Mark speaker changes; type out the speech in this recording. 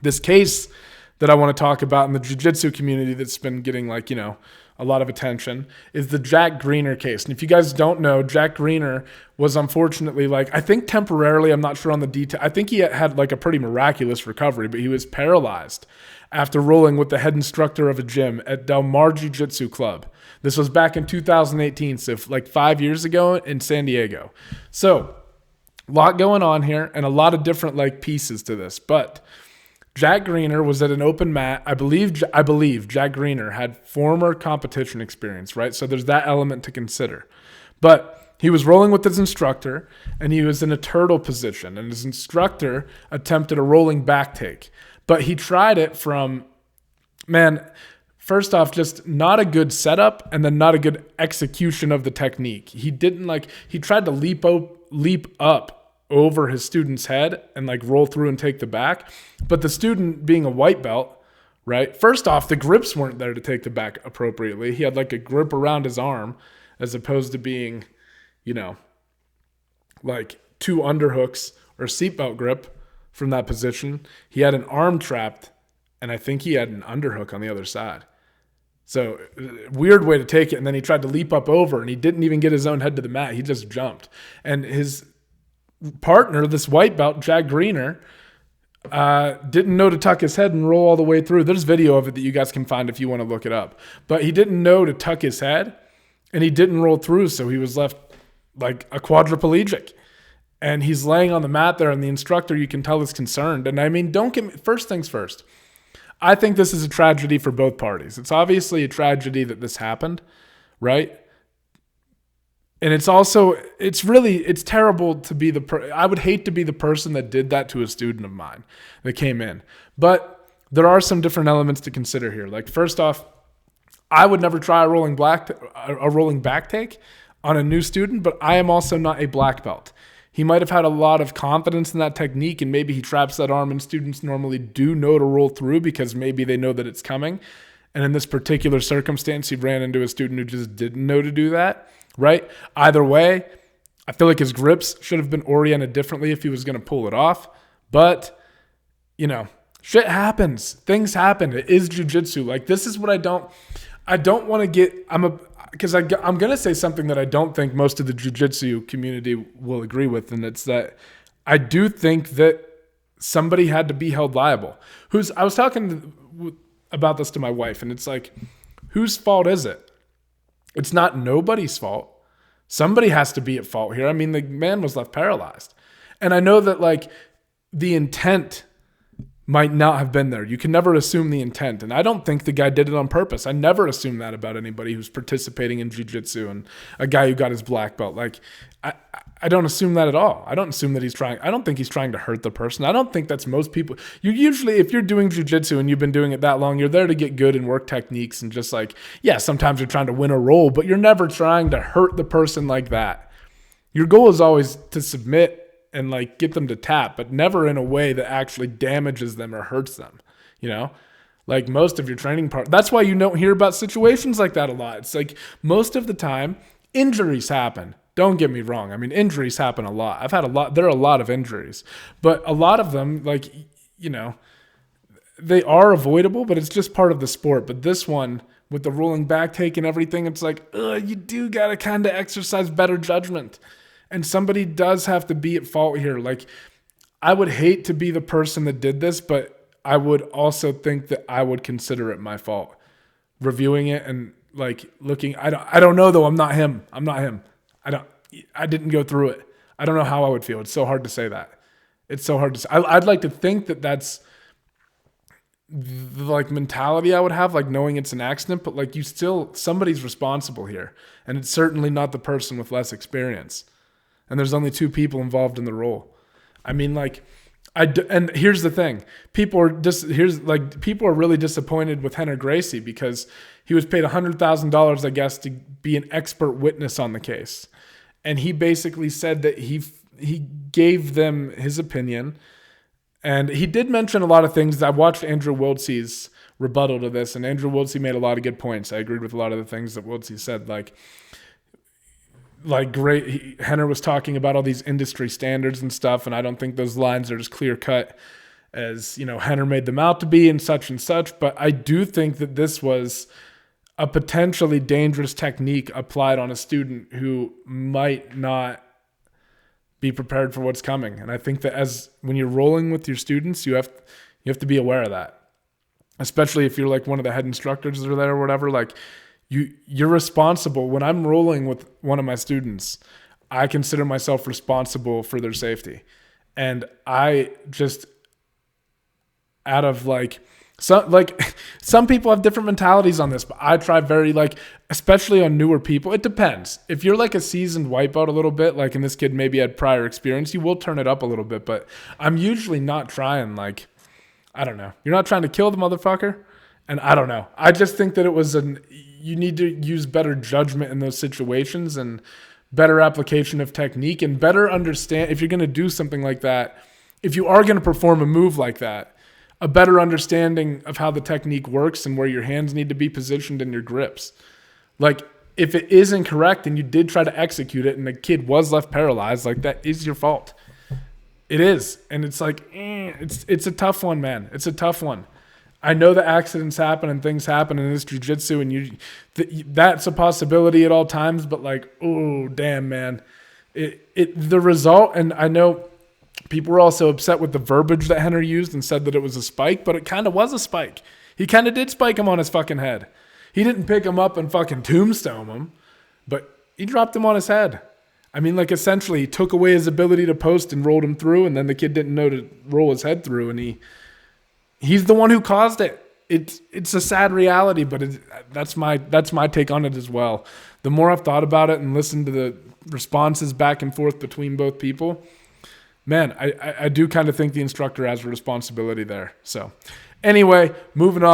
Speaker 1: This case that I want to talk about in the jiu-jitsu community that's been getting a lot of attention is the Jack Greener case. And if you guys don't know, Jack Greener was unfortunately, I think temporarily, I'm not sure on the detail. I think he had a pretty miraculous recovery, but he was paralyzed after rolling with the head instructor of a gym at Del Mar Jiu-Jitsu Club. This was back in 2018, so 5 years ago in San Diego. So a lot going on here and a lot of different pieces to this, but Jack Greener was at an open mat. I believe Jack Greener had former competition experience, right? So there's that element to consider. But he was rolling with his instructor, and he was in a turtle position, and his instructor attempted a rolling back take. But he tried it from, first off, just not a good setup, and then not a good execution of the technique. He didn't he tried to leap up over his student's head and roll through and take the back. But the student being a white belt, right? First off, the grips weren't there to take the back appropriately. He had a grip around his arm as opposed to being, two underhooks or seatbelt grip from that position. He had an arm trapped, and I think he had an underhook on the other side. So weird way to take it. And then he tried to leap up over, and he didn't even get his own head to the mat. He just jumped. And his partner, this white belt, Jack Greener, didn't know to tuck his head and roll all the way through. There's video of it that you guys can find if you want to look it up. But he didn't know to tuck his head, and he didn't roll through, so he was left like a quadriplegic. And he's laying on the mat there, and the instructor, you can tell, is concerned. And I mean, don't get me, first things first. I think this is a tragedy for both parties. It's obviously a tragedy that this happened, right? And it's also, it's terrible to be I would hate to be the person that did that to a student of mine that came in. But there are some different elements to consider here. First off, I would never try a rolling back take on a new student, but I am also not a black belt. He might have had a lot of confidence in that technique, and maybe he traps that arm, and students normally do know to roll through because maybe they know that it's coming. And in this particular circumstance, he ran into a student who just didn't know to do that, right? Either way, I feel like his grips should have been oriented differently if he was going to pull it off. But, shit happens. Things happen. It is jiu-jitsu. This is what I don't want to get, because I'm going to say something that I don't think most of the jiu-jitsu community will agree with, and it's that I do think that somebody had to be held liable. I was talking about this to my wife, and it's whose fault is it? It's not nobody's fault. Somebody has to be at fault here. I mean, the man was left paralyzed. And I know that the intent might not have been there. You can never assume the intent. And I don't think the guy did it on purpose. I never assume that about anybody who's participating in jiu-jitsu and a guy who got his black belt. I don't assume that at all. I don't assume that I don't think he's trying to hurt the person. I don't think that's most people. You usually, if you're doing jiu-jitsu and you've been doing it that long, you're there to get good and work techniques and just sometimes you're trying to win a roll, but you're never trying to hurt the person like that. Your goal is always to submit and get them to tap, but never in a way that actually damages them or hurts them, most of your training part. That's why you don't hear about situations like that a lot. It's most of the time injuries happen. Don't get me wrong. I mean, injuries happen a lot. There are a lot of injuries, but a lot of them, they are avoidable, but it's just part of the sport. But this one with the rolling back take and everything, it's you do got to kind of exercise better judgment. And somebody does have to be at fault here. I would hate to be the person that did this, but I would also think that I would consider it my fault. Reviewing it and looking, I don't know though. I'm not him. I didn't go through it. I don't know how I would feel. It's so hard to say that. It's so hard to say. I'd like to think that that's the mentality I would have, knowing it's an accident, but somebody's responsible here. And it's certainly not the person with less experience. And there's only two people involved in the role. I mean, and here's the thing. People are really disappointed with Rener Gracie because he was paid $100,000, I guess, to be an expert witness on the case. And he basically said that he gave them his opinion. And he did mention a lot of things. I watched Andrew Wiltsey's rebuttal to this, and Andrew Wiltsey made a lot of good points. I agreed with a lot of the things that Wiltsey said, Henner was talking about all these industry standards and stuff, and I don't think those lines are as clear cut as Henner made them out to be and such. But I do think that this was a potentially dangerous technique applied on a student who might not be prepared for what's coming. And I think that when you're rolling with your students, you have to be aware of that, especially if you're like one of the head instructors that are there or whatever. Like you're responsible. When I'm rolling with one of my students, I consider myself responsible for their safety. And I just, out of some people have different mentalities on this, but I try very especially on newer people. It depends. If you're like a seasoned white belt a little bit, and this kid maybe had prior experience, you will turn it up a little bit. But I'm usually not trying I don't know. You're not trying to kill the motherfucker. And I don't know. I just think that you need to use better judgment in those situations and better application of technique and better understand if you're going to do something like that. If you are going to perform a move like that, a better understanding of how the technique works and where your hands need to be positioned in your grips. If it is incorrect and you did try to execute it and the kid was left paralyzed, that is your fault. It is. And it's it's a tough one, man. It's a tough one. I know that accidents happen and things happen in this jiu-jitsu, and that's a possibility at all times, but oh, damn, man. The result, and I know people were also upset with the verbiage that Henner used and said that it was a spike, but it kind of was a spike. He kind of did spike him on his fucking head. He didn't pick him up and fucking tombstone him, but he dropped him on his head. I mean, essentially, he took away his ability to post and rolled him through, and then the kid didn't know to roll his head through, and he's the one who caused it. It's a sad reality, but that's my take on it as well. The more I've thought about it and listened to the responses back and forth between both people, man, I do kind of think the instructor has a responsibility there. So anyway, moving on.